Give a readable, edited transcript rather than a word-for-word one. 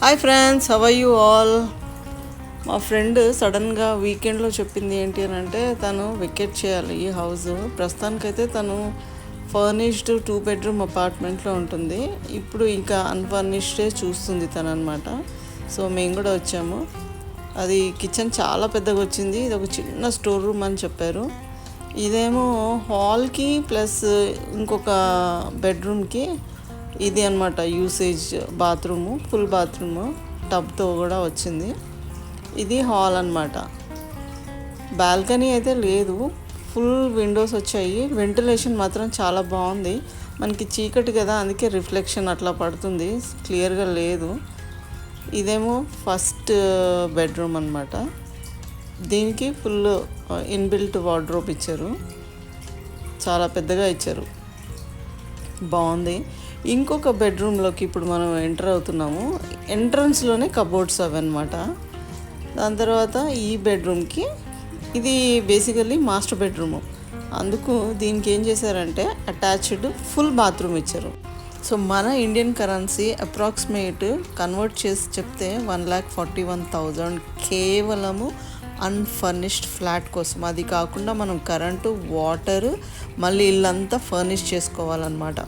Hi friends, how are you all? మా friend సడన్గా వీకెండ్లో చెప్పింది ఏంటి అని అంటే తను వెకేట్ చేయాలి ఈ హౌస్. ప్రస్తుతానికైతే తను ఫర్నిష్డ్ 2 bedroom అపార్ట్మెంట్లో ఉంటుంది. ఇప్పుడు ఇంకా అన్ఫర్నిష్డే చూస్తుంది తను అనమాట. సో మేము కూడా వచ్చాము. అది కిచెన్ చాలా పెద్దగా వచ్చింది. ఇది ఒక చిన్న స్టోర్ రూమ్ అని చెప్పారు. ఇదేమో హాల్కి ప్లస్ ఇంకొక బెడ్రూమ్కి ఇది అనమాట యూసేజ్ బాత్రూము, ఫుల్ బాత్రూము టబ్తో కూడా వచ్చింది. ఇది హాల్ అనమాట. బాల్కనీ అయితే లేదు, ఫుల్ విండోస్ వచ్చాయి. వెంటిలేషన్ మాత్రం చాలా బాగుంది. మనకి చీకటి కదా, అందుకే రిఫ్లెక్షన్ అట్లా పడుతుంది, క్లియర్గా లేదు. ఇదేమో ఫస్ట్ బెడ్రూమ్ అనమాట. దీనికి ఫుల్ ఇన్బిల్ట్ వార్డ్రోబ్ ఇచ్చారు, చాలా పెద్దగా ఇచ్చారు, బాగుంది. ఇంకొక బెడ్రూమ్లోకి ఇప్పుడు మనం ఎంటర్ అవుతున్నాము. ఎంట్రన్స్లోనే కబోర్డ్స్ అవి అనమాట. దాని తర్వాత ఈ బెడ్రూమ్కి ఇది బేసికల్లీ మాస్టర్ బెడ్రూము. అందుకు దీనికి ఏం చేశారంటే అటాచ్డ్ ఫుల్ బాత్రూమ్ ఇచ్చారు. సో మన ఇండియన్ కరెన్సీ అప్రాక్సిమేట్ కన్వర్ట్ చేసి చెప్తే 1,41,000 కేవలము అన్ఫర్నిష్డ్ ఫ్లాట్ కోసం. అది కాకుండా మనం కరెంటు, వాటర్, మళ్ళీ ఇల్లంతా ఫర్నిష్ చేసుకోవాలన్నమాట.